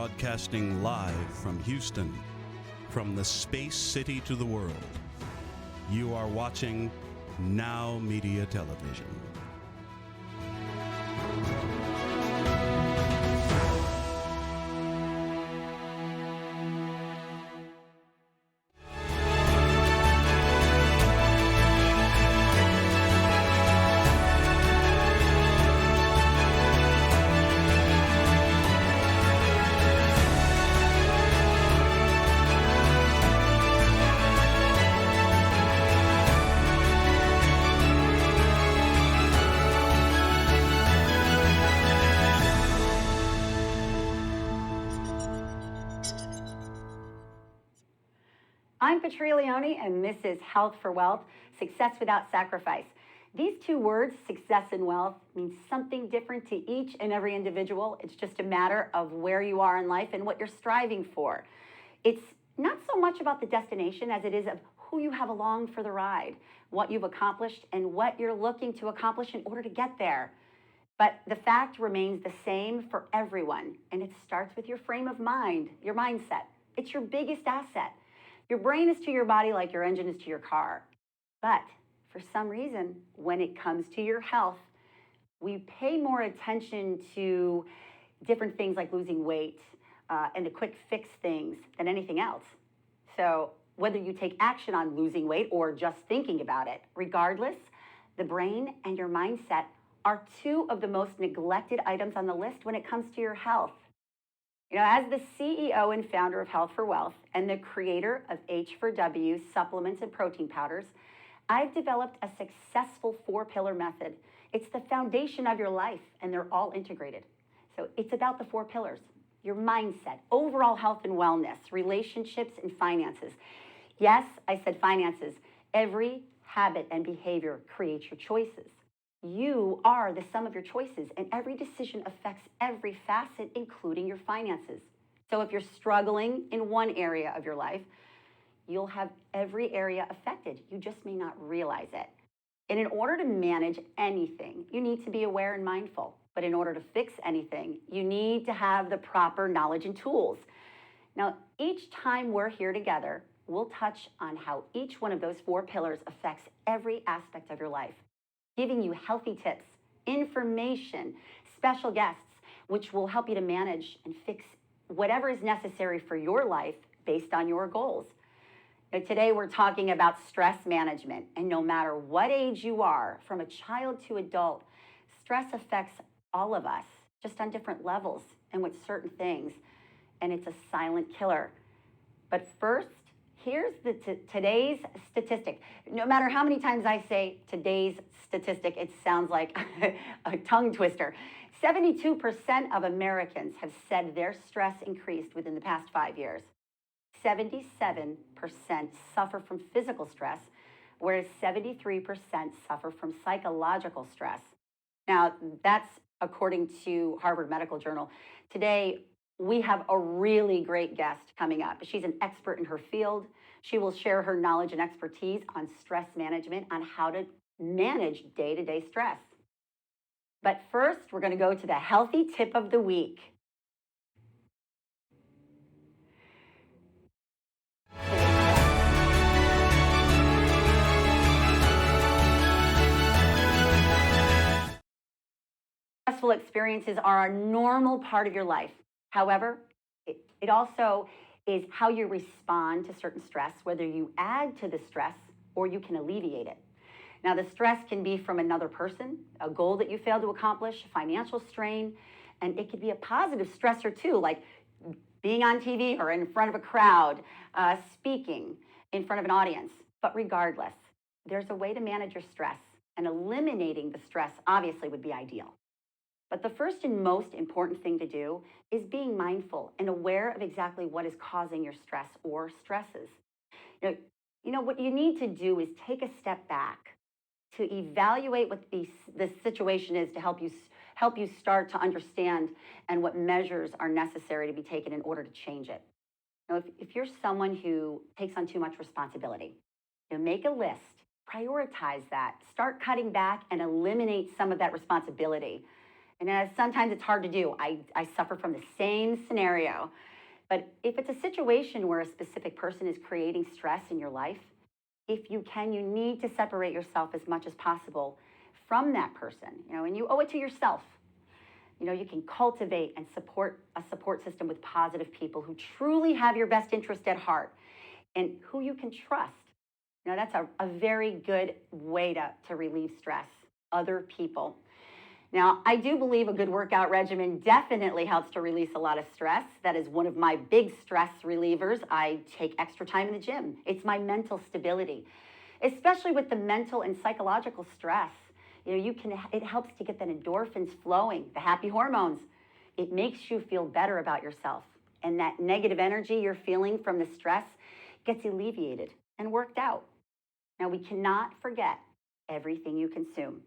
broadcasting live from Houston, from the space city to the world. You are watching Now Media Television. I'm Patria Leone, and this is Health4Wealth, Success Without Sacrifice. These two words, success and wealth, mean something different to each and every individual. It's just a matter of where you are in life and what you're striving for. It's not so much about the destination as it is of who you have along for the ride, what you've accomplished, and what you're looking to accomplish in order to get there. But the fact remains the same for everyone, and it starts with your frame of mind, your mindset. It's your biggest asset. Your brain is to your body like your engine is to your car. But for some reason, when it comes to your health, we pay more attention to different things like losing weight and the quick fix things than anything else. So whether you take action on losing weight or just thinking about it, regardless, the brain and your mindset are two of the most neglected items on the list when it comes to your health. You know, as the CEO and founder of Health4Wealth and the creator of H4W supplements and protein powders, I've developed a successful 4-pillar method. It's the foundation of your life, and they're all integrated. So it's about the 4 pillars: your mindset, overall health and wellness, relationships, and finances. Yes, I said finances. Every habit and behavior creates your choices. You are the sum of your choices, and every decision affects every facet, including your finances. So if you're struggling in one area of your life, you'll have every area affected. You just may not realize it. And in order to manage anything, you need to be aware and mindful. But in order to fix anything, you need to have the proper knowledge and tools. Now, each time we're here together, we'll touch on how each one of those 4 pillars affects every aspect of your life, giving you healthy tips, information, special guests, which will help you to manage and fix whatever is necessary for your life based on your goals. Now, today we're talking about stress management, and no matter what age you are, from a child to adult, stress affects all of us, just on different levels and with certain things, and it's a silent killer. But first, here's today's statistic. No matter how many times I say today's statistic, it sounds like a tongue twister. 72% of Americans have said their stress increased within the past 5 years. 77% suffer from physical stress, whereas 73% suffer from psychological stress. Now, that's according to Harvard Medical Journal. Today, we have a really great guest coming up. She's an expert in her field. She will share her knowledge and expertise on stress management, on how to manage day-to-day stress. But first, we're going to go to the healthy tip of the week. Stressful experiences are a normal part of your life. However, it also is how you respond to certain stress, whether you add to the stress or you can alleviate it. Now, the stress can be from another person, a goal that you failed to accomplish, financial strain, and it could be a positive stressor too, like being on TV or in front of a crowd, speaking in front of an audience. But regardless, there's a way to manage your stress, and eliminating the stress obviously would be ideal. But the first and most important thing to do is being mindful and aware of exactly what is causing your stress or stresses. You know what you need to do is take a step back to evaluate what the situation is, to help you start to understand and what measures are necessary to be taken in order to change it. Now, if you're someone who takes on too much responsibility, make a list, prioritize that, start cutting back and eliminate some of that responsibility. And sometimes it's hard to do. I suffer from the same scenario. But if it's a situation where a specific person is creating stress in your life, if you can, you need to separate yourself as much as possible from that person, and you owe it to yourself. You can cultivate and support a support system with positive people who truly have your best interest at heart and who you can trust. That's a very good way to relieve stress, other people. Now, I do believe a good workout regimen definitely helps to release a lot of stress. That is one of my big stress relievers. I take extra time in the gym. It's my mental stability, especially with the mental and psychological stress. It helps to get the endorphins flowing, the happy hormones. It makes you feel better about yourself. And that negative energy you're feeling from the stress gets alleviated and worked out. Now, we cannot forget everything you consume.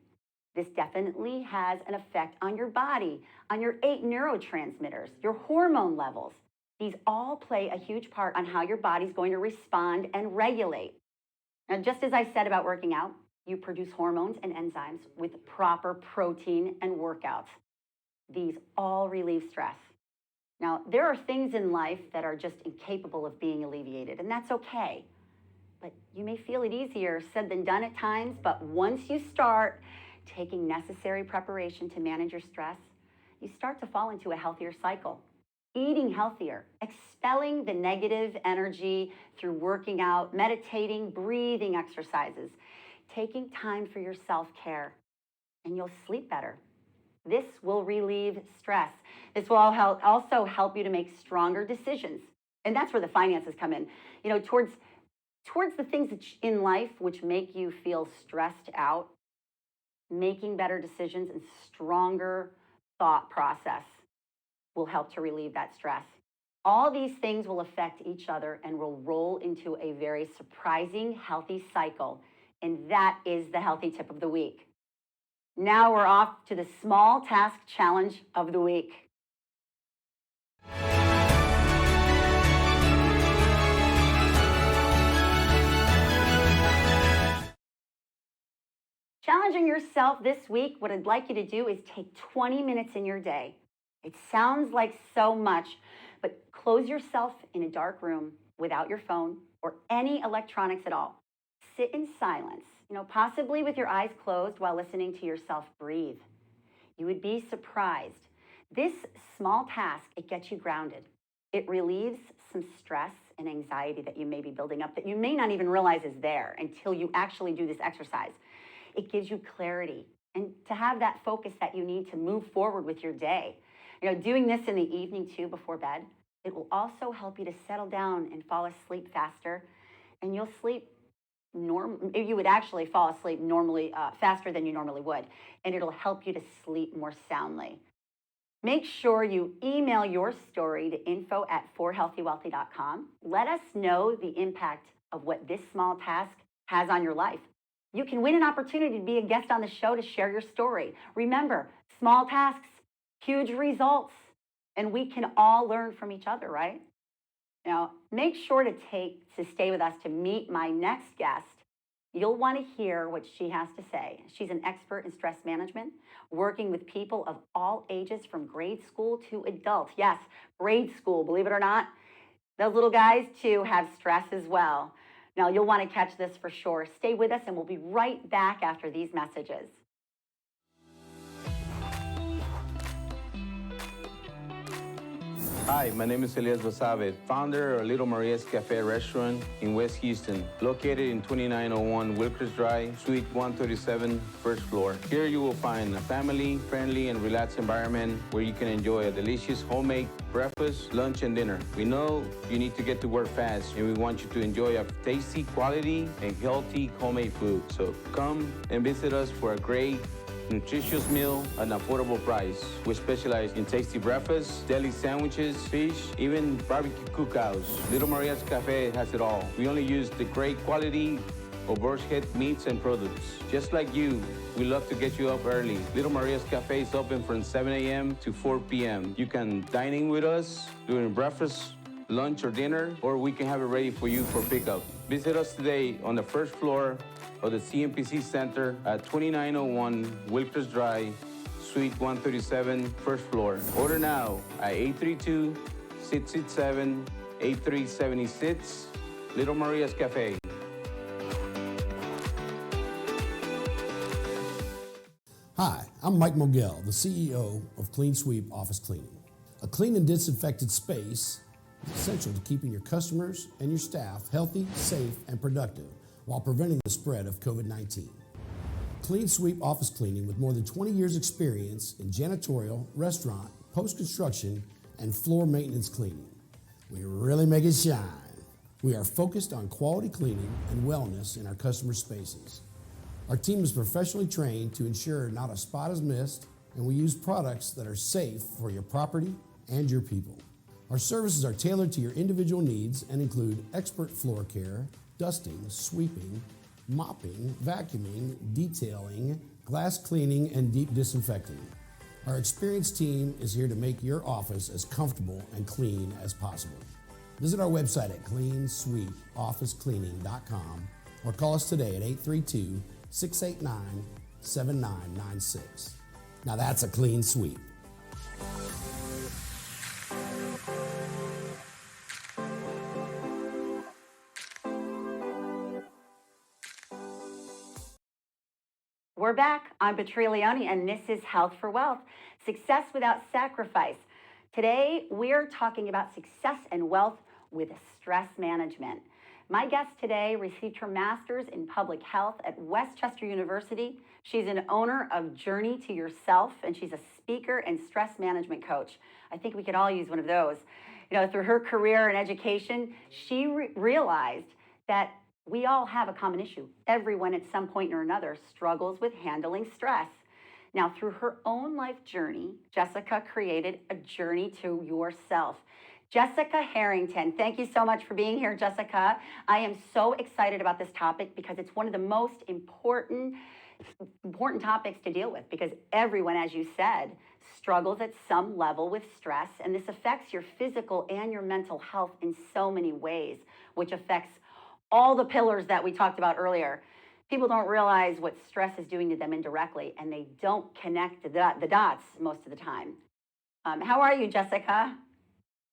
This definitely has an effect on your body, on your 8 neurotransmitters, your hormone levels. These all play a huge part on how your body's going to respond and regulate. Now, just as I said about working out, you produce hormones and enzymes with proper protein and workouts. These all relieve stress. Now, there are things in life that are just incapable of being alleviated, and that's okay. But you may feel it easier said than done at times, but once you start taking necessary preparation to manage your stress, you start to fall into a healthier cycle. Eating healthier, expelling the negative energy through working out, meditating, breathing exercises, taking time for your self-care, and you'll sleep better. This will relieve stress. This will also help you to make stronger decisions. And that's where the finances come in. Towards the things in life which make you feel stressed out, making better decisions and stronger thought process will help to relieve that stress. All these things will affect each other and will roll into a very surprising, healthy cycle. And that is the healthy tip of the week. Now we're off to the small task challenge of the week. Challenging yourself this week, what I'd like you to do is take 20 minutes in your day. It sounds like so much, but close yourself in a dark room without your phone or any electronics at all. Sit in silence, possibly with your eyes closed while listening to yourself breathe. You would be surprised. This small task, it gets you grounded. It relieves some stress and anxiety that you may be building up that you may not even realize is there until you actually do this exercise. It gives you clarity and to have that focus that you need to move forward with your day. Doing this in the evening too before bed, it will also help you to settle down and fall asleep faster. And you'll sleep you would actually fall asleep normally faster than you normally would. And it'll help you to sleep more soundly. Make sure you email your story to info@forhealthywealthy.com. Let us know the impact of what this small task has on your life. You can win an opportunity to be a guest on the show to share your story. Remember, small tasks, huge results, and we can all learn from each other, right? Now, make sure to stay with us to meet my next guest. You'll want to hear what she has to say. She's an expert in stress management, working with people of all ages from grade school to adult. Yes, grade school, believe it or not. Those little guys, too, have stress as well. Now, you'll want to catch this for sure. Stay with us, and we'll be right back after these messages. Hi, my name is Elias Basabe, founder of Little Maria's Cafe restaurant in West Houston, located in 2901 Wilkers Drive, Suite 137, first floor. Here you will find a family-friendly and relaxed environment where you can enjoy a delicious homemade breakfast, lunch, and dinner. We know you need to get to work fast, and we want you to enjoy a tasty, quality, and healthy homemade food. So come and visit us for a great nutritious meal at an affordable price. We specialize in tasty breakfasts, deli sandwiches, fish, even barbecue cookouts. Little Maria's Cafe has it all. We only use the great quality of Boar's Head meats and products. Just like you, we love to get you up early. Little Maria's Cafe is open from 7 a.m. to 4 p.m. You can dine in with us during breakfast, lunch, or dinner, or we can have it ready for you for pickup. Visit us today on the first floor of the CMPC Center at 2901 Wilkers Drive, Suite 137, first floor. Order now at 832-667-8376, Little Maria's Cafe. Hi, I'm Mike Mogel, the CEO of Clean Sweep Office Cleaning. A clean and disinfected space is essential to keeping your customers and your staff healthy, safe, and productive while preventing the spread of COVID-19. Clean Sweep Office Cleaning, with more than 20 years experience in janitorial, restaurant, post-construction, and floor maintenance cleaning. We really make it shine. We are focused on quality cleaning and wellness in our customer spaces. Our team is professionally trained to ensure not a spot is missed, and we use products that are safe for your property and your people. Our services are tailored to your individual needs and include expert floor care, dusting, sweeping, mopping, vacuuming, detailing, glass cleaning, and deep disinfecting. Our experienced team is here to make your office as comfortable and clean as possible. Visit our website at cleansweepofficecleaning.com or call us today at 832-689-7996. Now that's a clean sweep. We're back. I'm Patria Leone, and this is Health for Wealth, success without sacrifice. Today, we're talking about success and wealth with stress management. My guest today received her master's in public health at Westchester University. She's an owner of Journey to Yourself, and she's a speaker and stress management coach. I think we could all use one of those. Through her career and education, she realized that we all have a common issue. Everyone at some point or another struggles with handling stress. Now, through her own life journey, Jessica created a journey to yourself. Jessica Harrington, thank you so much for being here, Jessica. I am so excited about this topic because it's one of the most important topics to deal with, because everyone, as you said, struggles at some level with stress, and this affects your physical and your mental health in so many ways, which affects all the pillars that we talked about earlier. People don't realize what stress is doing to them indirectly, and they don't connect the dots most of the time. How are you, Jessica?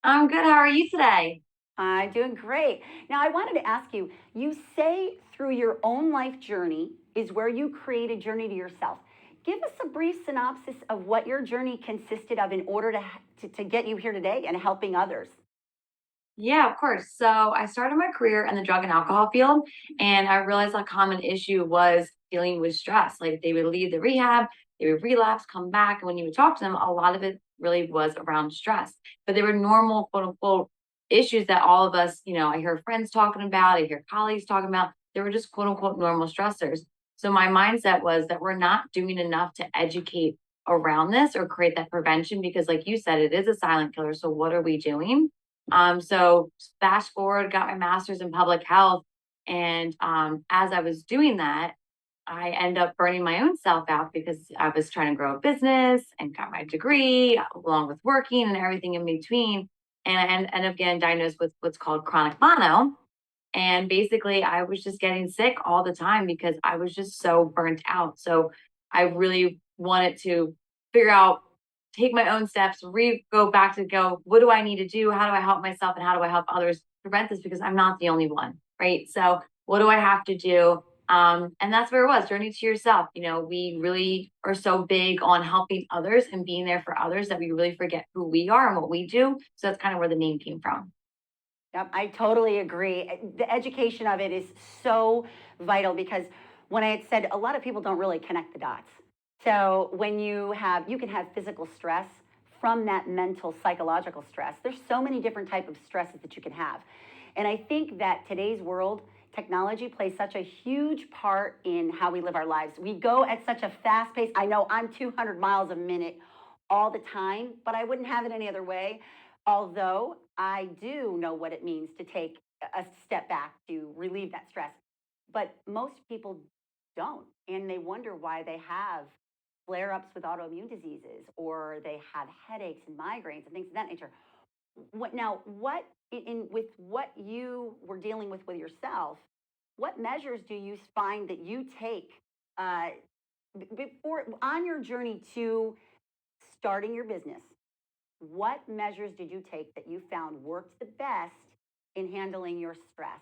I'm good. How are you today? I'm doing great. Now, I wanted to ask you, you say through your own life journey is where you create a journey to yourself. Give us a brief synopsis of what your journey consisted of in order to get you here today and helping others. Yeah, of course. So I started my career in the drug and alcohol field, and I realized a common issue was dealing with stress. Like they would leave the rehab, they would relapse, come back, and when you would talk to them, a lot of it really was around stress. But they were normal, quote unquote, issues that all of us, I hear friends talking about, I hear colleagues talking about. They were just quote unquote normal stressors. So my mindset was that we're not doing enough to educate around this or create that prevention because, like you said, it is a silent killer. So what are we doing? So fast forward, got my master's in public health. And as I was doing that, I end up burning my own self out because I was trying to grow a business and got my degree along with working and everything in between. And I end up getting diagnosed with what's called chronic mono. And basically, I was just getting sick all the time because I was just so burnt out. So I really wanted to figure out, take my own steps, go back to go, what do I need to do? How do I help myself and how do I help others prevent this? Because I'm not the only one, right? So what do I have to do? And that's where it was, Journey to Yourself. We really are so big on helping others and being there for others that we really forget who we are and what we do. So that's kind of where the name came from. Yep, I totally agree. The education of it is so vital because when I had said a lot of people don't really connect the dots. So when you can have physical stress from that mental, psychological stress. There's so many different types of stresses that you can have. And I think that today's world, technology plays such a huge part in how we live our lives. We go at such a fast pace. I know I'm 200 miles a minute all the time, but I wouldn't have it any other way. Although I do know what it means to take a step back to relieve that stress. But most people don't, and they wonder why they have flare-ups with autoimmune diseases, or they have headaches and migraines and things of that nature. With what you were dealing with yourself, what measures do you find that you take before on your journey to starting your business, what measures did you take that you found worked the best in handling your stress?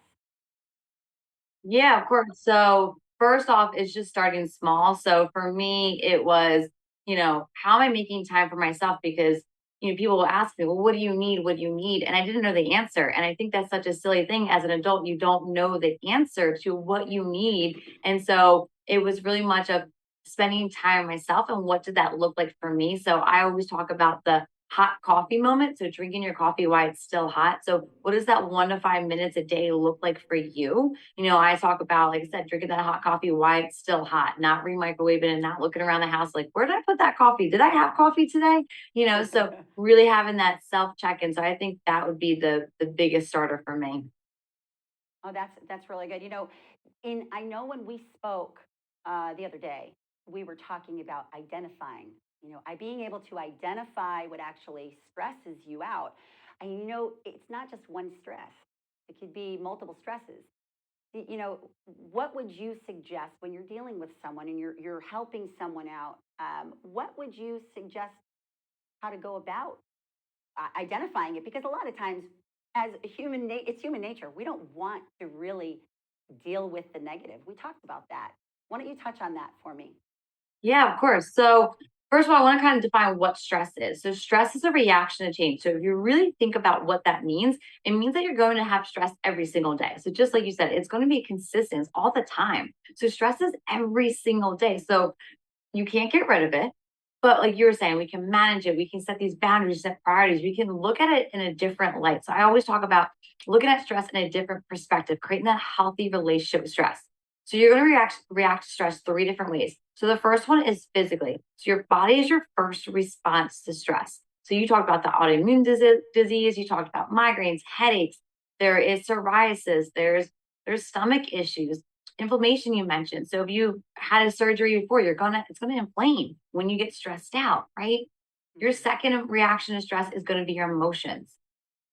Yeah, of course. So first off, it's just starting small. So for me, it was, how am I making time for myself? Because, people will ask me, well, what do you need? What do you need? And I didn't know the answer. And I think that's such a silly thing as an adult. You don't know the answer to what you need. And so it was really much of spending time myself and what did that look like for me. So I always talk about the hot coffee moment. So drinking your coffee while it's still hot. So what does that 1 to 5 minutes a day look like for you? I talk about, like I said, drinking that hot coffee while it's still hot, not re-microwaving and not looking around the house like, where did I put that coffee? Did I have coffee today? So really having that self check-in. So I think that would be the biggest starter for me. Oh, that's really good. I know when we spoke the other day, we were talking about identifying. I being able to identify what actually stresses you out. And it's not just one stress; it could be multiple stresses. What would you suggest when you're dealing with someone and you're helping someone out? What would you suggest how to go about identifying it? Because a lot of times, as it's human nature. We don't want to really deal with the negative. We talked about that. Why don't you touch on that for me? Yeah, of course. So, first of all, I want to kind of define what stress is. So, stress is a reaction to change. So, if you really think about what that means, it means that you're going to have stress every single day. So, just like you said, it's going to be consistent all the time. So, stress is every single day. So, you can't get rid of it. But, like you were saying, we can manage it. We can set these boundaries, set priorities. We can look at it in a different light. So, I always talk about looking at stress in a different perspective, creating that healthy relationship with stress. So you're going to react to stress three different ways. So the first one is physically. So your body is your first response to stress. So you talked about the autoimmune disease, you talked about migraines, headaches. There is psoriasis. There's stomach issues, inflammation you mentioned. So if you had a surgery before, it's gonna inflame when you get stressed out, right? Your second reaction to stress is going to be your emotions.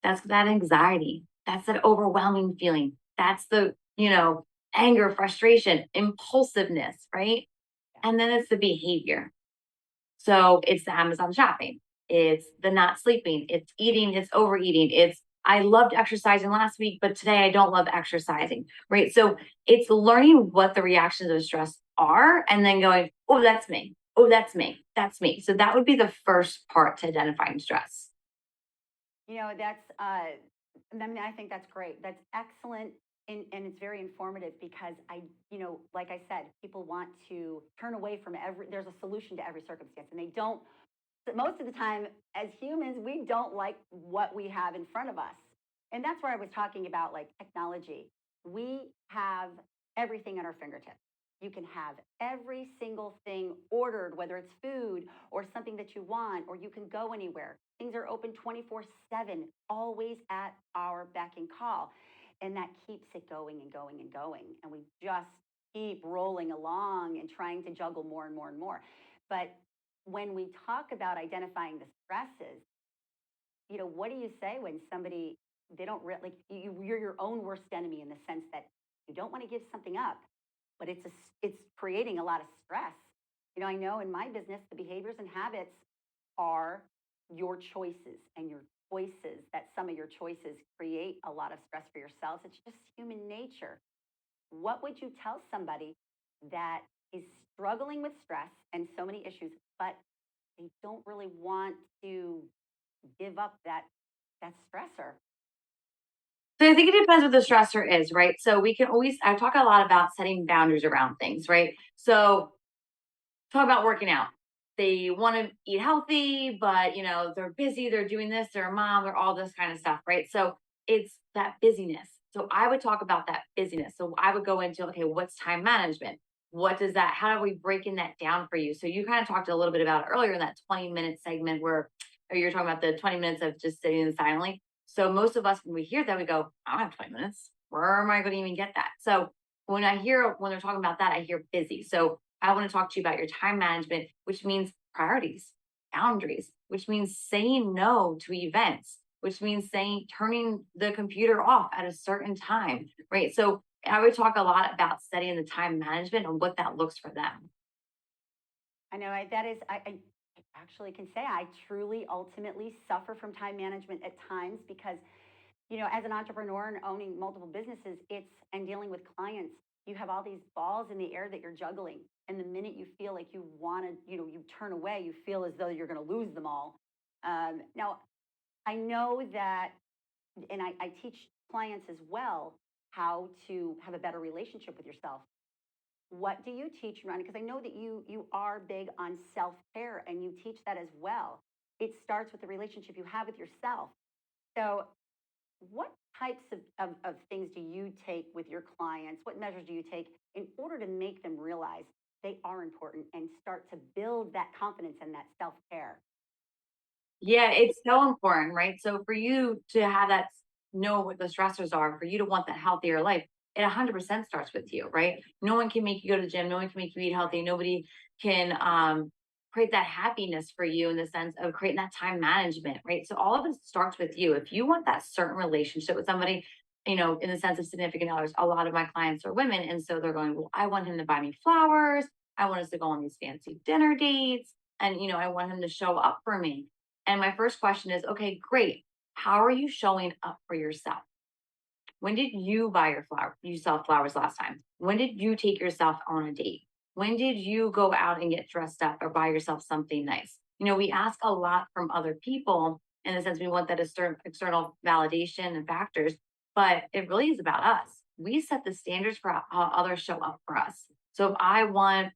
That's that anxiety. That's that overwhelming feeling. That's the, anger, frustration, impulsiveness, right? And then it's the behavior. So it's the Amazon shopping, it's the not sleeping, it's eating, it's overeating, it's I loved exercising last week, but today I don't love exercising, right? So it's learning what the reactions of stress are and then going, oh, that's me. Oh, that's me. That's me. So that would be the first part to identifying stress. I think that's great. That's excellent. And it's very informative because like I said, people want to turn away from there's a solution to every circumstance and they don't, most of the time as humans, we don't like what we have in front of us. And that's where I was talking about like technology. We have everything at our fingertips. You can have every single thing ordered, whether it's food or something that you want, or you can go anywhere. Things are open 24/7, always at our beck and call. And that keeps it going and going and going. And we just keep rolling along and trying to juggle more and more and more. But when we talk about identifying the stresses, what do you say when somebody, they don't like you're your own worst enemy in the sense that you don't want to give something up, but it's creating a lot of stress. I know in my business, the behaviors and habits are your choices, and your choices, that some of your choices create a lot of stress for yourselves. It's just human nature. What would you tell somebody that is struggling with stress and so many issues, but they don't really want to give up that stressor? So I think it depends what the stressor is, right? So I talk a lot about setting boundaries around things, right? So talk about working out. They want to eat healthy, but they're busy, they're doing this, they're a mom, they're all this kind of stuff, right? So it's that busyness. So I would talk about that busyness. So I would go into, okay, what's time management? How do we breaking that down for you? So you kind of talked a little bit about it earlier in that 20-minute segment or you're talking about the 20 minutes of just sitting silently. So most of us, when we hear that, we go, I don't have 20 minutes. Where am I going to even get that? So when they're talking about that, I hear busy. So I want to talk to you about your time management, which means priorities, boundaries, which means saying no to events, which means turning the computer off at a certain time, right? So I would talk a lot about setting the time management and what that looks for them. I know I actually can say I truly ultimately suffer from time management at times because, as an entrepreneur and owning multiple businesses, and dealing with clients, you have all these balls in the air that you're juggling. And the minute you feel like you want to, you turn away, you feel as though you're going to lose them all. Now, I know that, and I teach clients as well how to have a better relationship with yourself. What do you teach, Ronnie? Because I know that you are big on self-care and you teach that as well. It starts with the relationship you have with yourself. So what types of things do you take with your clients? What measures do you take in order to make them realize they are important and start to build that confidence and that self-care? Yeah, it's so important, right? So for you to have that, know what the stressors are, for you to want that healthier life, it 100% starts with you, right? No one can make you go to the gym. No one can make you eat healthy. Nobody can create that happiness for you in the sense of creating that time management, right? So all of it starts with you. If you want that certain relationship with somebody, in the sense of significant others, a lot of my clients are women. And so they're going, well, I want him to buy me flowers. I want us to go on these fancy dinner dates. And, I want him to show up for me. And my first question is, okay, great. How are you showing up for yourself? When did you buy yourself flowers last time? When did you take yourself on a date? When did you go out and get dressed up or buy yourself something nice? We ask a lot from other people in the sense we want that external validation and factors, but it really is about us. We set the standards for how others show up for us. So if I want,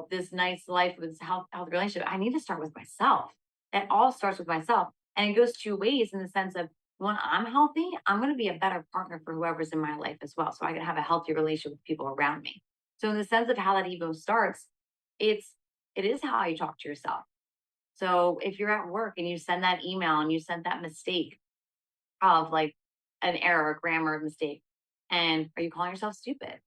this nice life with this healthy relationship, I need to start with myself. It all starts with myself. And it goes two ways in the sense of when I'm healthy, I'm going to be a better partner for whoever's in my life as well. So I can have a healthy relationship with people around me. So in the sense of how that ego starts, it is how you talk to yourself. So if you're at work and you send that email and you send that mistake of like an error, a grammar mistake, and are you calling yourself stupid?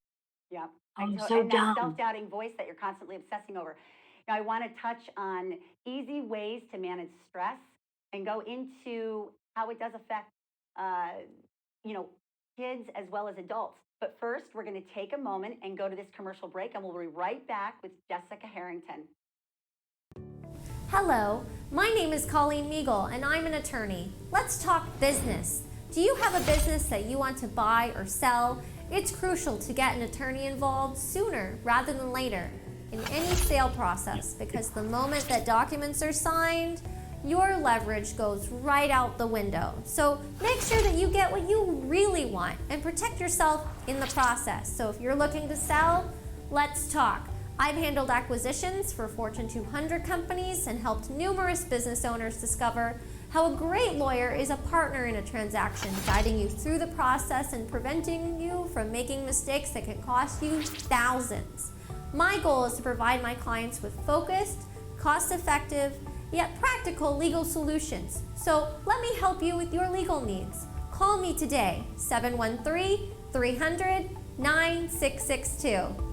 Yeah. I'm so and dumb. that self-doubting voice that you're constantly obsessing over. Now, I want to touch on easy ways to manage stress and go into how it does affect, kids as well as adults. But first, we're going to take a moment and go to this commercial break, and we'll be right back with Jessica Harrington. Hello, my name is Colleen Meagle, and I'm an attorney. Let's talk business. Do you have a business that you want to buy or sell? It's crucial to get an attorney involved sooner rather than later in any sale process, because the moment that documents are signed, your leverage goes right out the window. So make sure that you get what you really want and protect yourself in the process. So if you're looking to sell, let's talk. I've handled acquisitions for Fortune 200 companies and helped numerous business owners discover how a great lawyer is a partner in a transaction, guiding you through the process and preventing you from making mistakes that can cost you thousands. My goal is to provide my clients with focused, cost-effective, yet practical legal solutions. So let me help you with your legal needs. Call me today, 713-300-9662.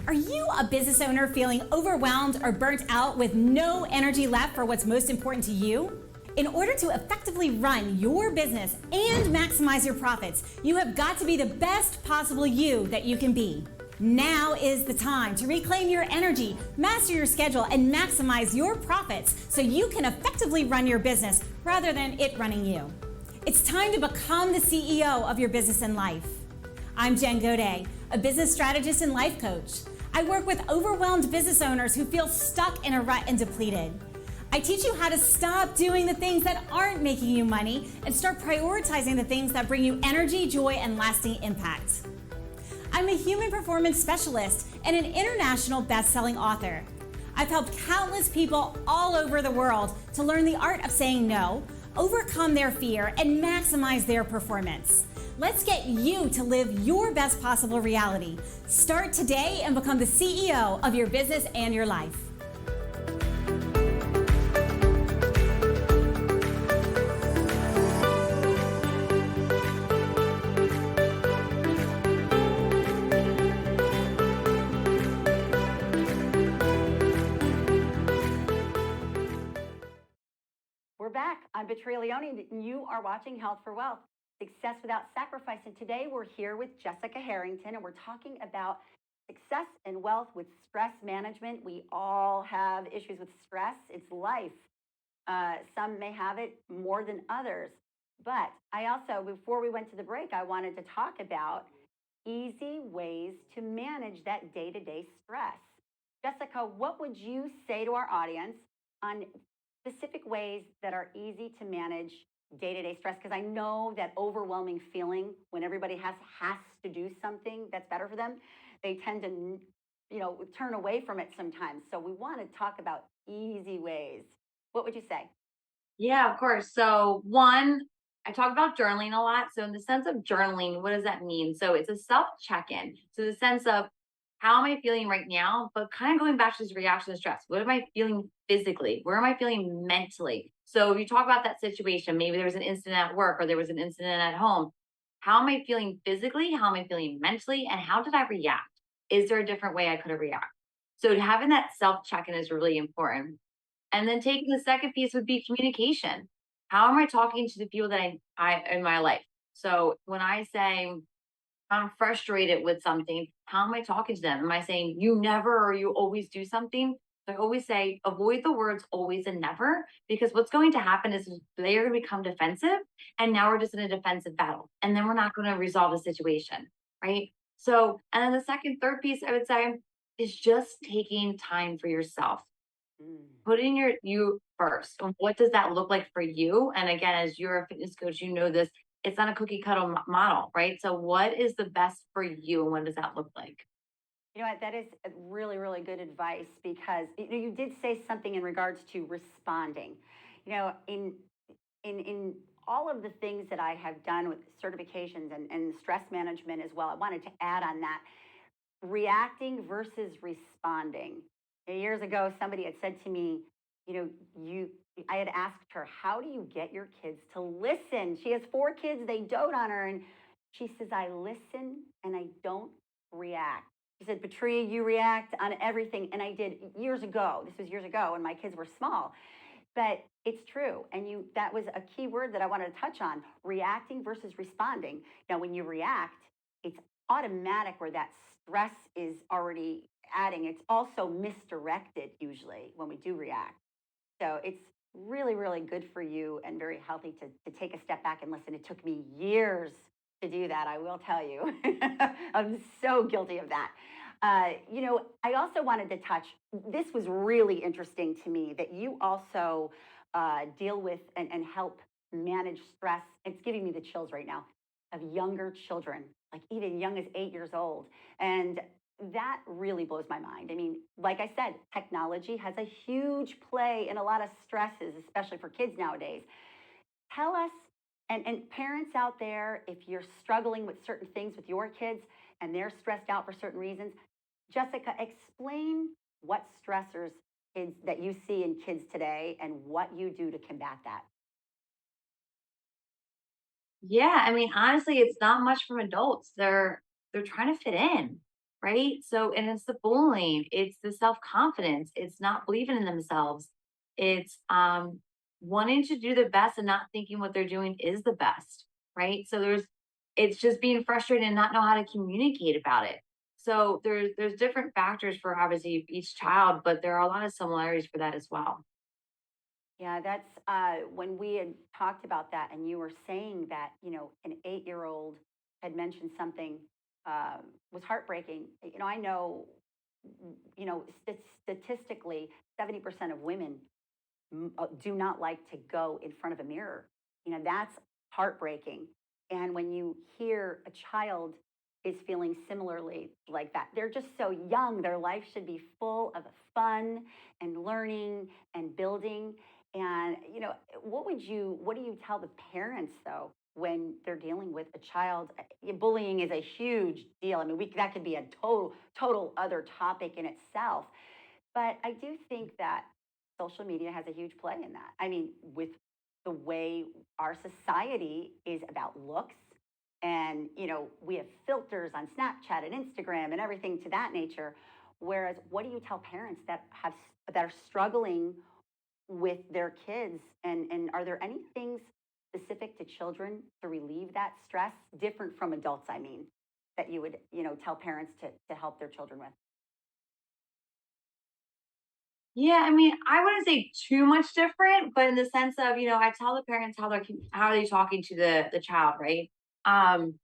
Are you a business owner feeling overwhelmed or burnt out with no energy left for what's most important to you? In order to effectively run your business and maximize your profits, you have got to be the best possible you that you can be. Now is the time to reclaim your energy, master your schedule, and maximize your profits so you can effectively run your business rather than it running you. It's time to become the CEO of your business and life. I'm Jen Godet, a business strategist and life coach. I work with overwhelmed business owners who feel stuck in a rut and depleted. I teach you how to stop doing the things that aren't making you money and start prioritizing the things that bring you energy, joy, and lasting impact. I'm a human performance specialist and an international best-selling author. I've helped countless people all over the world to learn the art of saying no, overcome their fear, and maximize their performance. Let's get you to live your best possible reality. Start today and become the CEO of your business and your life. back. I'm Petria Leone, and you are watching Health for Wealth, Success Without Sacrifice. And today we're here with Jessica Harrington, and we're talking about success and wealth with stress management. We all have issues with stress. It's life. Some may have it more than others. But I also, before we went to the break, I wanted to talk about easy ways to manage that day-to-day stress. Jessica, what would you say to our audience on specific ways that are easy to manage day-to-day stress? Because I know that overwhelming feeling when everybody has to do something that's better for them, they tend to, turn away from it sometimes. So we want to talk about easy ways. What would you say? Yeah, of course. So, one, I talk about journaling a lot. So, in the sense of journaling, what does that mean? So, it's a self check in. So, the sense of how am I feeling right now, but kind of going back to this reaction to stress. What am I feeling physically? Where am I feeling mentally? So, if you talk about that situation, maybe there was an incident at work or there was an incident at home. How am I feeling physically? How am I feeling mentally? And how did I react? Is there a different way I could have reacted? So, having that self check in is really important. And then taking the second piece would be communication. How am I talking to the people that I in my life? So when I say I'm frustrated with something, how am I talking to them? Am I saying you never or you always do something? So I always say avoid the words always and never, because what's going to happen is they are going to become defensive, and now we're just in a defensive battle, and then we're not going to resolve the situation, right? So, and then the third piece I would say is just taking time for yourself, Mm. putting you first. And what does that look like for you? And again, as you're a fitness coach, you know this. It's not a cookie cutter model, right? So, what is the best for you, and what does that look like? You know what? That is a really, really good advice because you did say something in regards to responding. In all of the things that I have done with certifications and stress management as well, I wanted to add on that reacting versus responding. Years ago, somebody had said to me, you I had asked her, how do you get your kids to listen? She has 4 kids, they dote on her, and she says, I listen and I don't react. She said, Patria, you react on everything. And I did years ago. This was years ago when my kids were small. But it's true. And that was a key word that I wanted to touch on, reacting versus responding. Now, when you react, it's automatic where that stress is already adding. It's also misdirected usually when we do react. So it's really, really good for you and very healthy to take a step back and listen. It took me years to do that, I will tell you. I'm so guilty of that. I also wanted to touch, this was really interesting to me that you also deal with and help manage stress. It's giving me the chills right now of younger children, like even young as 8 years old. And that really blows my mind. I mean, like I said, technology has a huge play in a lot of stresses, especially for kids nowadays. Tell us, and parents out there, if you're struggling with certain things with your kids and they're stressed out for certain reasons, Jessica, explain what stressors kids that you see in kids today and what you do to combat that. Yeah, I mean, honestly, it's not much from adults. They're trying to fit in, right? So, and it's the bullying, it's the self-confidence, it's not believing in themselves. It's wanting to do the best and not thinking what they're doing is the best, right? So it's just being frustrated and not know how to communicate about it. So there's different factors for obviously each child, but there are a lot of similarities for that as well. Yeah, that's when we had talked about that, and you were saying that, an 8-year-old had mentioned something was heartbreaking. I know, statistically, 70% of women do not like to go in front of a mirror. That's heartbreaking. And when you hear a child is feeling similarly like that, they're just so young. Their life should be full of fun and learning and building. And, what do you tell the parents though when they're dealing with a child? Bullying is a huge deal. I mean, that could be a total other topic in itself. But I do think that social media has a huge play in that. I mean, with the way our society is about looks, and we have filters on Snapchat and Instagram and everything to that nature. Whereas, what do you tell parents that are struggling with their kids? And are there any things specific to children to relieve that stress, different from adults, I mean, that you would, tell parents to help their children with? Yeah, I mean, I wouldn't say too much different, but in the sense of, I tell the parents how are they talking to the child, right? Um,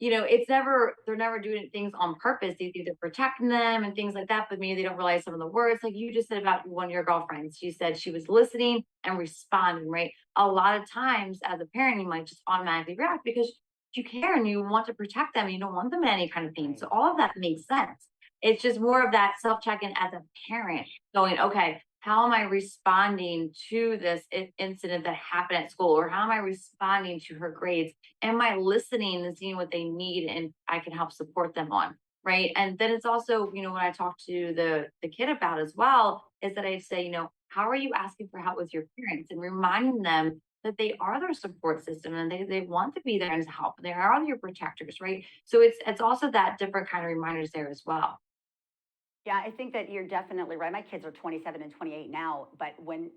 it's never they're never doing things on purpose. They think they're protecting them and things like that, but maybe they don't realize some of the words. Like you just said about one of your girlfriends. She said she was listening and responding, right? A lot of times as a parent, you might just automatically react because you care and you want to protect them and you don't want them in any kind of pain. Right. So all of that makes sense. It's just more of that self-check-in as a parent going, okay, how am I responding to this incident that happened at school? Or how am I responding to her grades? Am I listening and seeing what they need and I can help support them on? Right. And then it's also, when I talk to the kid about as well, is that I say, how are you asking for help with your parents and reminding them that they are their support system and they want to be there and help. They are your protectors, right? So it's also that different kind of reminders there as well. Yeah, I think that you're definitely right. My kids are 27 and 28 now, but when,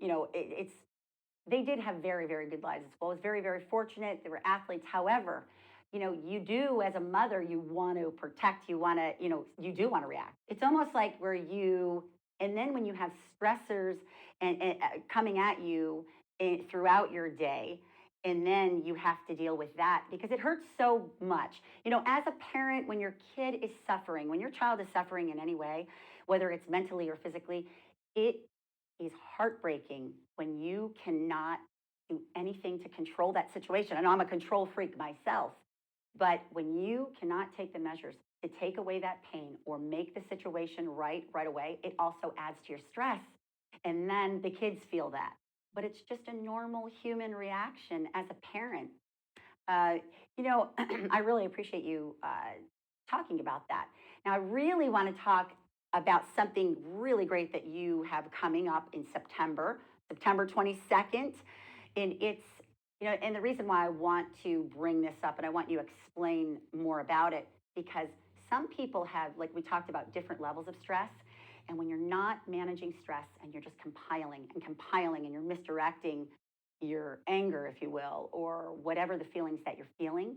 they did have very, very good lives at school. I was very, very fortunate. They were athletes. However, you do as a mother, you want to protect, you want to, you do want to react. It's almost like and then when you have stressors and coming at you throughout your day, and then you have to deal with that because it hurts so much. As a parent, when your kid is suffering, when your child is suffering in any way, whether it's mentally or physically, it is heartbreaking when you cannot do anything to control that situation. I know I'm a control freak myself, but when you cannot take the measures to take away that pain or make the situation right away, it also adds to your stress. And then the kids feel that. But it's just a normal human reaction as a parent. Uh, I really appreciate you talking about that. Now, I really want to talk about something really great that you have coming up in September 22nd. And and the reason why I want to bring this up and I want you to explain more about it, because some people have, like we talked about, different levels of stress. And when you're not managing stress and you're just compiling and you're misdirecting your anger, if you will, or whatever the feelings that you're feeling,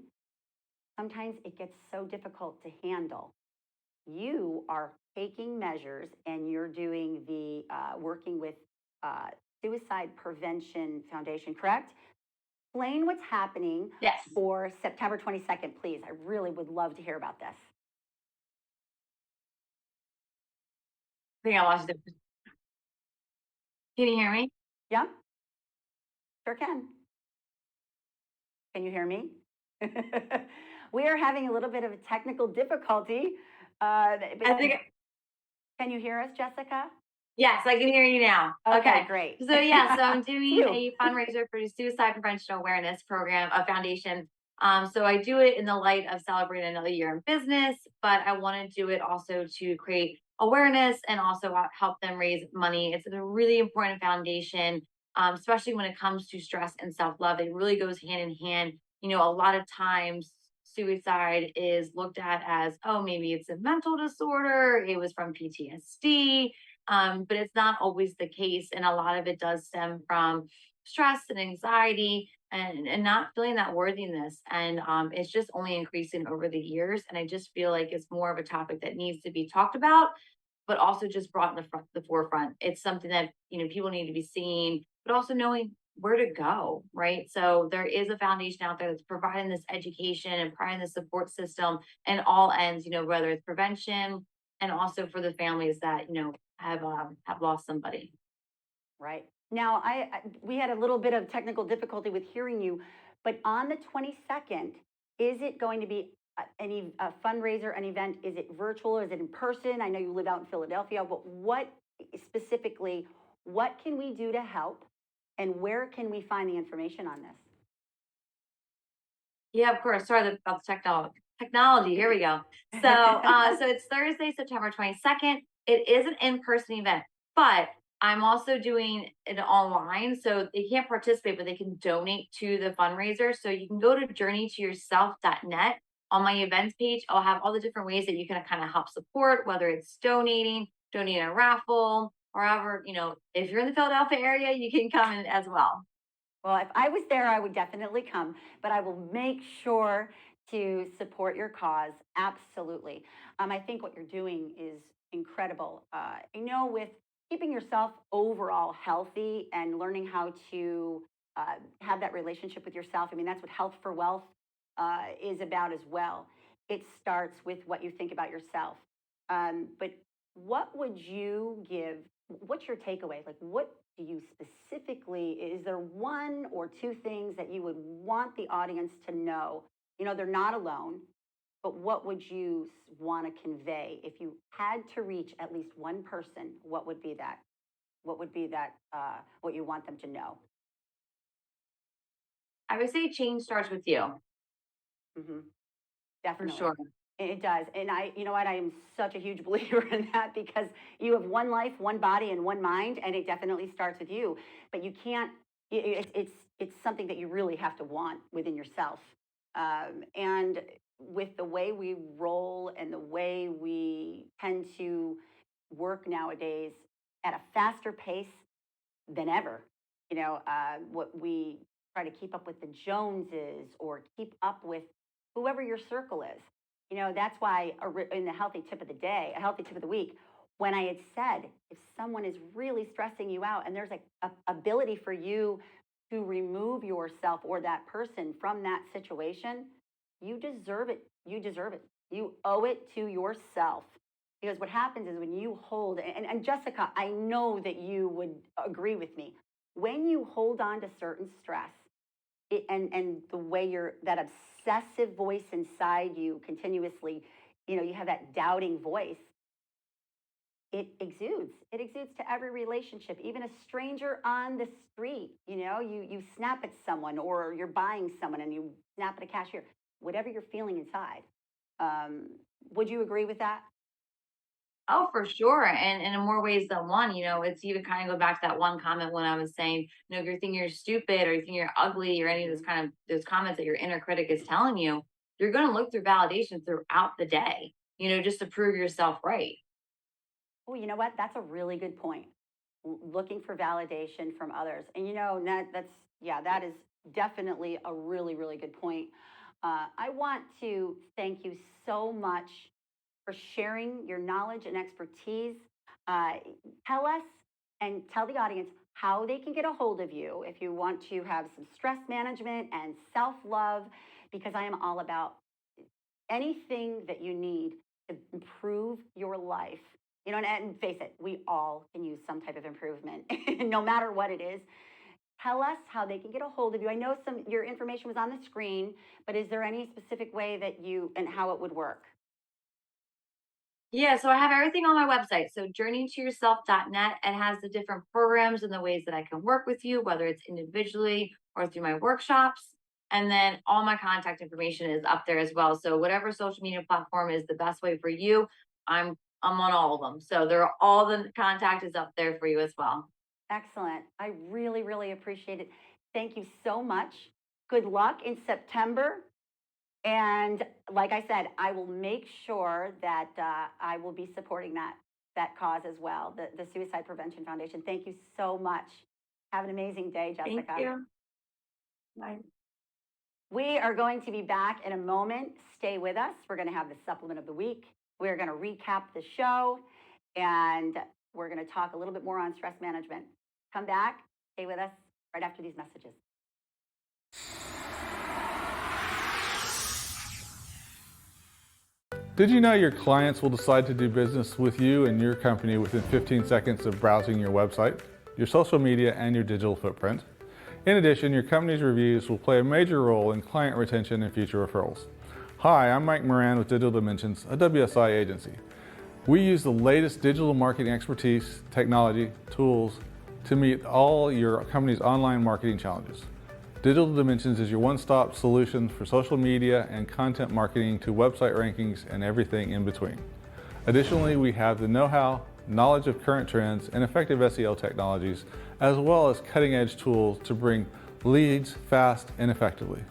sometimes it gets so difficult to handle. You are taking measures and you're doing the working with Suicide Prevention Foundation, correct? Explain what's happening Yes. for September 22nd, please. I really would love to hear about this. I think I lost it. Can you hear me? Yeah, sure can. Can you hear me? We are having a little bit of a technical difficulty. I think Can you hear us, Jessica? yes, I can hear you now. Okay, great. So yeah, so I'm doing Phew. a fundraiser for the Suicide Prevention Awareness Program, a foundation. So I do it in the light of celebrating another year in business, but I want to do it also to create awareness and also help them raise money. It's a really important foundation, especially when it comes to stress and self-love. It really goes hand in hand. A lot of times suicide is looked at as, oh, maybe it's a mental disorder, it was from PTSD, but it's not always the case. And a lot of it does stem from stress and anxiety and not feeling that worthiness. And it's just only increasing over the years. And I just feel like it's more of a topic that needs to be talked about, but also just brought in the forefront. It's something that, people need to be seeing, but also knowing where to go, right? So there is a foundation out there that's providing this education and providing the support system and all ends, whether it's prevention and also for the families that, have lost somebody. Right. Now, we had a little bit of technical difficulty with hearing you, but on the 22nd, is it going to be a fundraiser, an event? Is it virtual? Is it in person? I know you live out in Philadelphia, but what specifically, what can we do to help? And where can we find the information on this? Yeah, of course. Sorry about the technology. Here we go. So, so it's Thursday, September 22nd. It is an in-person event, but I'm also doing it online. So they can't participate, but they can donate to the fundraiser. So you can go to journeytoyourself.net. On my events page, I'll have all the different ways that you can kind of help support, whether it's donating a raffle, or however, if you're in the Philadelphia area, you can come in as well. Well, if I was there, I would definitely come, but I will make sure to support your cause. Absolutely. I think what you're doing is incredible. With keeping yourself overall healthy and learning how to have that relationship with yourself, I mean, that's what Health4Wealth is about as well. It starts with what you think about yourself. But what would you give? What's your takeaway? Like, what do you specifically, is there one or two things that you would want the audience to know? They're not alone, but what would you want to convey? If you had to reach at least one person, what would be that? What would be that, what you want them to know? I would say change starts with you, Hmm. for Definitely. sure. It does. And you know what? I am such a huge believer in that because you have one life, one body, and one mind, and it definitely starts with you. But you can't, it's something that you really have to want within yourself. And with the way we roll and the way we tend to work nowadays at a faster pace than ever, what we try to keep up with the Joneses or keep up with whoever your circle is. That's why in the healthy tip of the day, a healthy tip of the week, when I had said, if someone is really stressing you out and there's a ability for you to remove yourself or that person from that situation, you deserve it. You deserve it. You owe it to yourself. Because what happens is when you hold, and Jessica, I know that you would agree with me, when you hold on to certain stress, and the way that obsessive voice inside you continuously, you have that doubting voice, it exudes to every relationship, even a stranger on the street. You snap at someone, or you're buying someone and you snap at a cashier, whatever you're feeling inside. Would you agree with that? Oh, for sure. And in more ways than one, it's even kind of go back to that one comment when I was saying, if you're thinking you're stupid or you think you're ugly or any of those comments that your inner critic is telling you, you're going to look through validation throughout the day, just to prove yourself right. Oh, you know what? That's a really good point. Looking for validation from others. And that is definitely a really, really good point. I want to thank you so much for sharing your knowledge and expertise. Uh, Tell us and tell the audience how they can get a hold of you if you want to have some stress management and self love, because I am all about anything that you need to improve your life. And face it, we all can use some type of improvement, no matter what it is. Tell us how they can get a hold of you. I know your information was on the screen, but is there any specific way that and how it would work? Yeah, so I have everything on my website. So journeytoyourself.net. It has the different programs and the ways that I can work with you, whether it's individually or through my workshops. And then all my contact information is up there as well. So whatever social media platform is the best way for you, I'm on all of them. So all the contact is up there for you as well. Excellent. I really, really appreciate it. Thank you so much. Good luck in September. And like I said, I will make sure that I will be supporting that cause as well, the Suicide Prevention Foundation. Thank you so much. Have an amazing day, Jessica. Thank you. Bye. We are going to be back in a moment. Stay with us. We're going to have the supplement of the week. We're going to recap the show, and we're going to talk a little bit more on stress management. Come back. Stay with us right after these messages. Did you know your clients will decide to do business with you and your company within 15 seconds of browsing your website, your social media, and your digital footprint? In addition, your company's reviews will play a major role in client retention and future referrals. Hi, I'm Mike Moran with Digital Dimensions, a WSI agency. We use the latest digital marketing expertise, technology, tools to meet all your company's online marketing challenges. Digital Dimensions is your one-stop solution for social media and content marketing to website rankings and everything in between. Additionally, we have the know-how, knowledge of current trends, and effective SEO technologies, as well as cutting-edge tools to bring leads fast and effectively.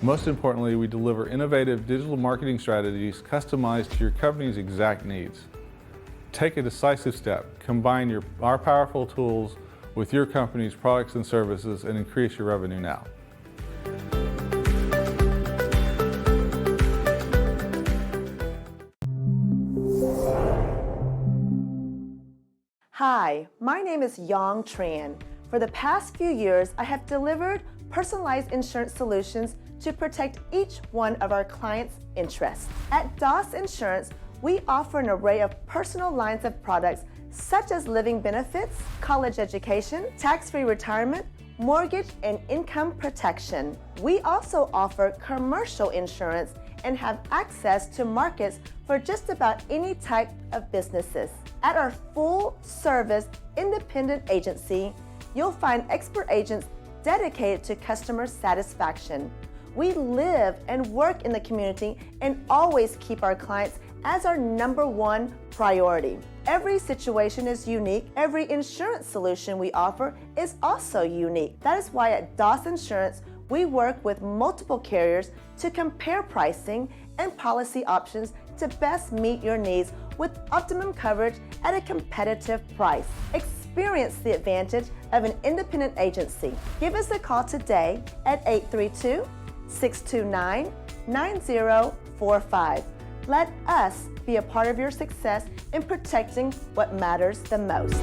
Most importantly, we deliver innovative digital marketing strategies customized to your company's exact needs. Take a decisive step. Combine our powerful tools with your company's products and services and increase your revenue now. Hi, my name is Yang Tran. For the past few years, I have delivered personalized insurance solutions to protect each one of our clients' interests. At DOS Insurance, we offer an array of personal lines of products such as living benefits, college education, tax-free retirement, mortgage, and income protection. We also offer commercial insurance and have access to markets for just about any type of businesses. At our full-service independent agency, you'll find expert agents dedicated to customer satisfaction. We live and work in the community and always keep our clients as our #1 priority. Every situation is unique. Every insurance solution we offer is also unique. That is why at DOS Insurance, we work with multiple carriers to compare pricing and policy options to best meet your needs with optimum coverage at a competitive price. Experience the advantage of an independent agency. Give us a call today at 832-629-9045. Let us be a part of your success in protecting what matters the most.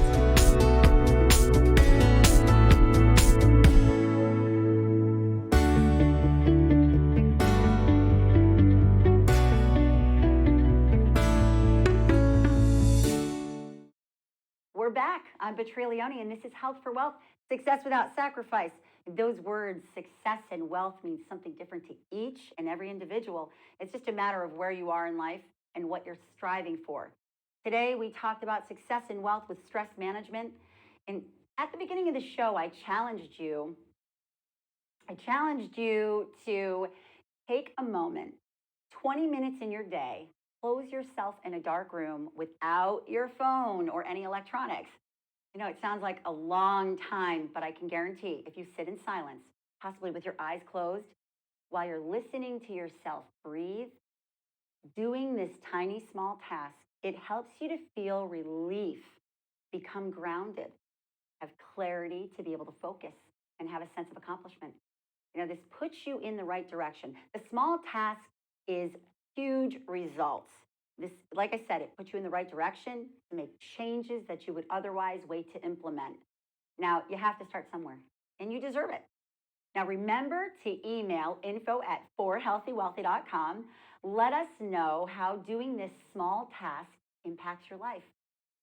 We're back. I'm Petrilione, and this is Health for Wealth, Success Without Sacrifice. Those words, success and wealth, mean something different to each and every individual. It's just a matter of where you are in life and what you're striving for. Today, we talked about success and wealth with stress management. And at the beginning of the show, I challenged you to take a moment, 20 minutes in your day, close yourself in a dark room without your phone or any electronics. You know, it sounds like a long time, but I can guarantee if you sit in silence, possibly with your eyes closed, while you're listening to yourself breathe, doing this tiny, small task, it helps you to feel relief, become grounded, have clarity to be able to focus and have a sense of accomplishment. You know, this puts you in the right direction. The small task is huge results. This, like I said, it puts you in the right direction to make changes that you would otherwise wait to implement. Now, you have to start somewhere, and you deserve it. Now, remember to email info@forhealthywealthy.com. Let us know how doing this small task impacts your life.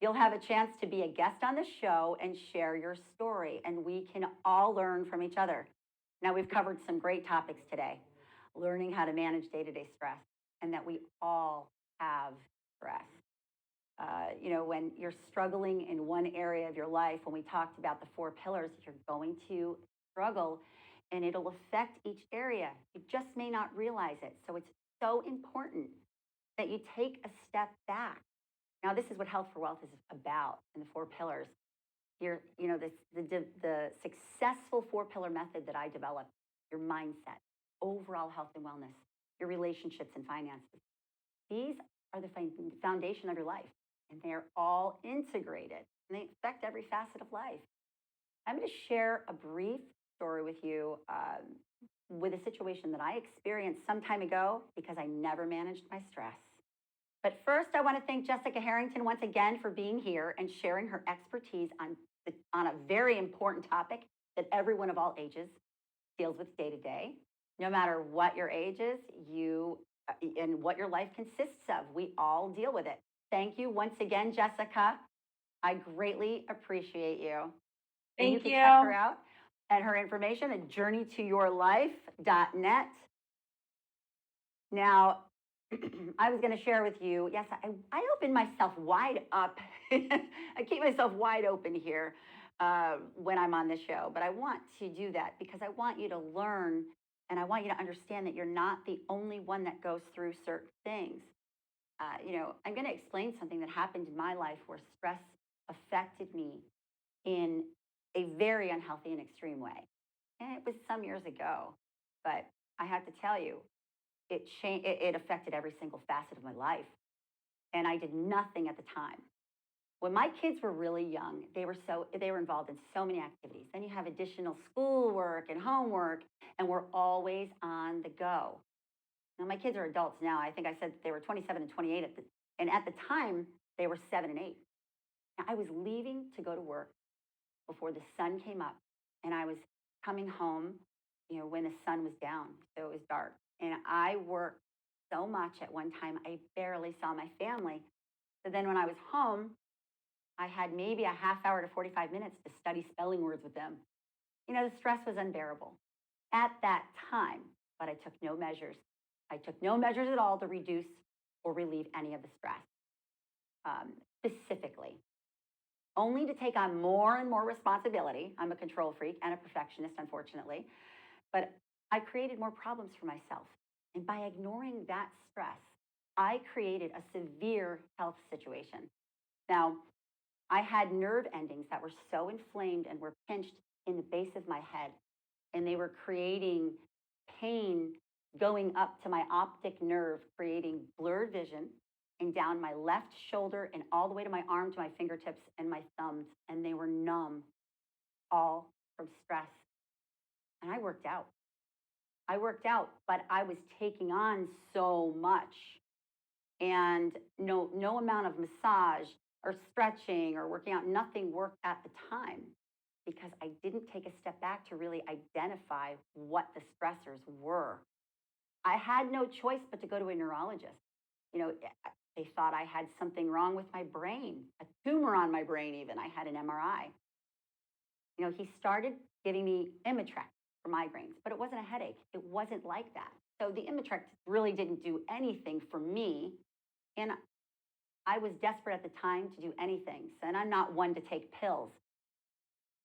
You'll have a chance to be a guest on the show and share your story, and we can all learn from each other. Now, we've covered some great topics today, learning how to manage day-to-day stress, and that we all have stress. You know, when you're struggling in one area of your life, when we talked about the 4 pillars, you're going to struggle and it'll affect each area. You just may not realize it. So it's so important that you take a step back. Now, this is what Health for Wealth is about in the 4 pillars. The successful 4-pillar method that I developed, your mindset, overall health and wellness, your relationships and finances. These are the foundation of your life, and they're all integrated, and they affect every facet of life. I'm going to share a brief story with you with a situation that I experienced some time ago because I never managed my stress. But first, I want to thank Jessica Harrington once again for being here and sharing her expertise on a very important topic that everyone of all ages deals with day to day. No matter what your age is, and what your life consists of, we all deal with it. Thank you once again, Jessica. I greatly appreciate you. And you can check her out and her information at journeytoyourlife.net. Now, I was going to share with you, yes, I open myself wide up. I keep myself wide open here when I'm on the show, but I want to do that because I want you to learn and I want you to understand that you're not the only one that goes through certain things. You know, I'm going to explain something that happened in my life where stress affected me in a very unhealthy and extreme way. And it was some years ago, but I have to tell you, it affected every single facet of my life. And I did nothing at the time. When my kids were really young, they were involved in so many activities. Then you have additional schoolwork and homework, and we're always on the go. Now my kids are adults now. I think I said they were 27 and 28 and at the time they were 7 and 8. Now, I was leaving to go to work before the sun came up, and I was coming home, when the sun was down, so it was dark. And I worked so much at one time, I barely saw my family. So then when I was home, I had maybe a half hour to 45 minutes to study spelling words with them. The stress was unbearable at that time, but I took no measures. I took no measures at all to reduce or relieve any of the stress, specifically. Only to take on more and more responsibility. I'm a control freak and a perfectionist, unfortunately. But I created more problems for myself. And by ignoring that stress, I created a severe health situation. Now, I had nerve endings that were so inflamed and were pinched in the base of my head, and they were creating pain going up to my optic nerve, creating blurred vision, and down my left shoulder and all the way to my arm, to my fingertips and my thumbs, and they were numb, all from stress. And I worked out. But I was taking on so much. And no amount of massage or stretching or working out, nothing worked at the time because I didn't take a step back to really identify what the stressors were. I had no choice but to go to a neurologist. They thought I had something wrong with my brain, a tumor on my brain even. I had an MRI. He started giving me Imitrex for migraines, but it wasn't a headache. It wasn't like that. So the Imitrex really didn't do anything for me. And I was desperate at the time to do anything. So, and I'm not one to take pills.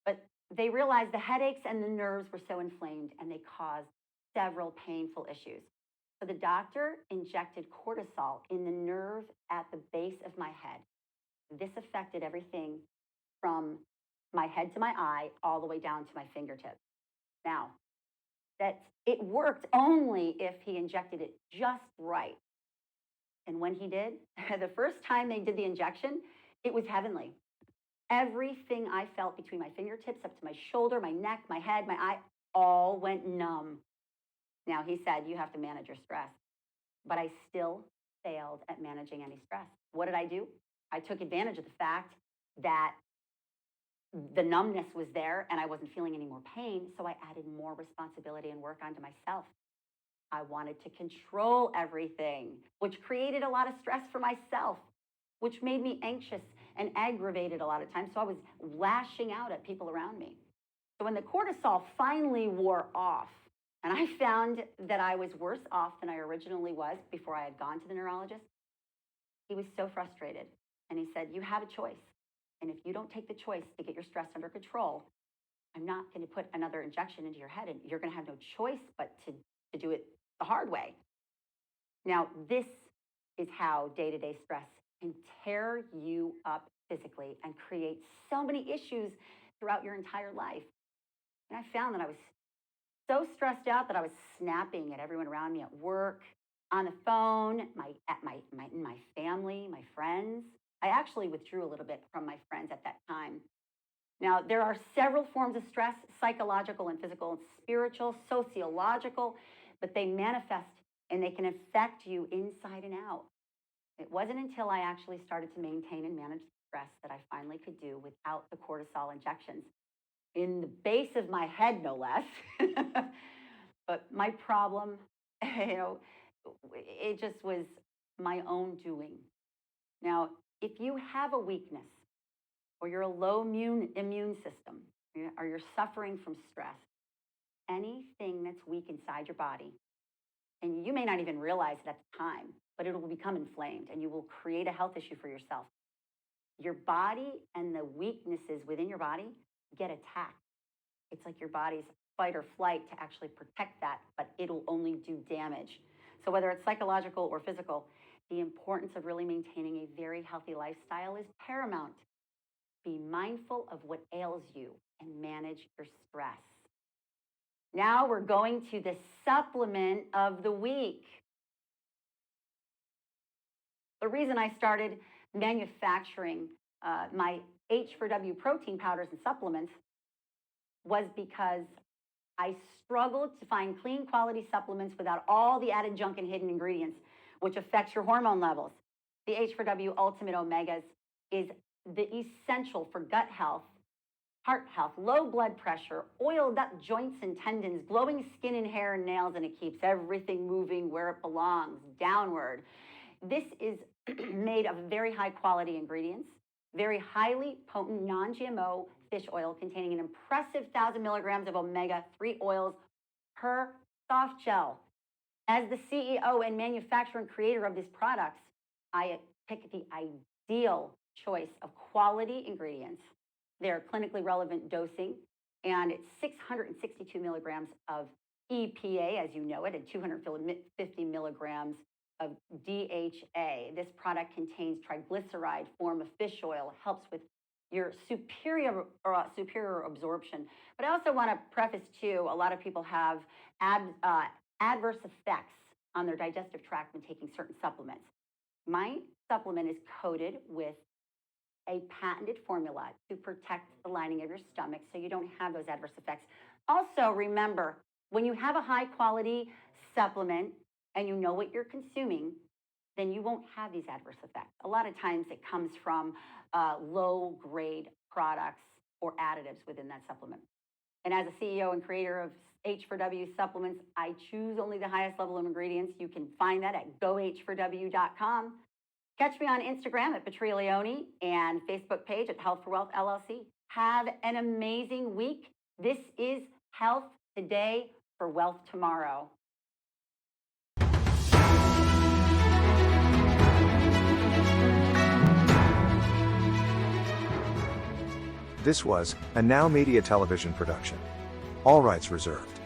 But they realized the headaches and the nerves were so inflamed and they caused several painful issues. So the doctor injected cortisol in the nerve at the base of my head. This affected everything from my head to my eye, all the way down to my fingertips. Now, it worked only if he injected it just right. And when he did, the first time they did the injection, it was heavenly. Everything I felt between my fingertips up to my shoulder, my neck, my head, my eye, all went numb. Now, he said, you have to manage your stress. But I still failed at managing any stress. What did I do? I took advantage of the fact that the numbness was there and I wasn't feeling any more pain. So I added more responsibility and work onto myself. I wanted to control everything, which created a lot of stress for myself, which made me anxious and aggravated a lot of times. So I was lashing out at people around me. So when the cortisol finally wore off, and I found that I was worse off than I originally was before I had gone to the neurologist, he was so frustrated. And he said, you have a choice. And if you don't take the choice to get your stress under control, I'm not going to put another injection into your head, and you're going to have no choice but to do it the hard way. Now, this is how day-to-day stress can tear you up physically and create so many issues throughout your entire life. And I found that I was so stressed out that I was snapping at everyone around me at work, on the phone, in my family, my friends. I actually withdrew a little bit from my friends at that time. Now, there are several forms of stress: psychological and physical, and spiritual, sociological, but they manifest and they can affect you inside and out. It wasn't until I actually started to maintain and manage stress that I finally could do without the cortisol injections in the base of my head, no less. But my problem, it just was my own doing. Now, if you have a weakness or you're a low immune system, or you're suffering from stress, anything that's weak inside your body, and you may not even realize it at the time, but it will become inflamed and you will create a health issue for yourself. Your body and the weaknesses within your body get attacked. It's like your body's fight or flight to actually protect that, but it'll only do damage. So whether it's psychological or physical, the importance of really maintaining a very healthy lifestyle is paramount. Be mindful of what ails you and manage your stress. Now we're going to the supplement of the week. The reason I started manufacturing my H4W protein powders and supplements was because I struggled to find clean quality supplements without all the added junk and hidden ingredients, which affects your hormone levels. The H4W Ultimate Omegas is the essential for gut health, heart health, low blood pressure, oiled up joints and tendons, glowing skin and hair and nails, and it keeps everything moving where it belongs, downward. This is made of very high quality ingredients, very highly potent non-GMO fish oil containing an impressive 1,000 milligrams of omega-3 oils per soft gel. As the CEO and manufacturer and creator of these products, I pick the ideal choice of quality ingredients. They're clinically relevant dosing, and it's 662 milligrams of EPA, as you know it, and 250 milligrams of DHA. This product contains triglyceride form of fish oil, helps with your superior absorption. But I also want to preface too, a lot of people have adverse effects on their digestive tract when taking certain supplements. My supplement is coated with a patented formula to protect the lining of your stomach so you don't have those adverse effects. Also, remember, when you have a high quality supplement and you know what you're consuming, then you won't have these adverse effects. A lot of times it comes from low grade products or additives within that supplement. And as a CEO and creator of H4W supplements, I choose only the highest level of ingredients. You can find that at goh4w.com. Catch me on Instagram at Petrileone and Facebook page at Health4Wealth LLC. Have an amazing week. This is Health Today for Wealth Tomorrow. This was a Now Media television production. All rights reserved.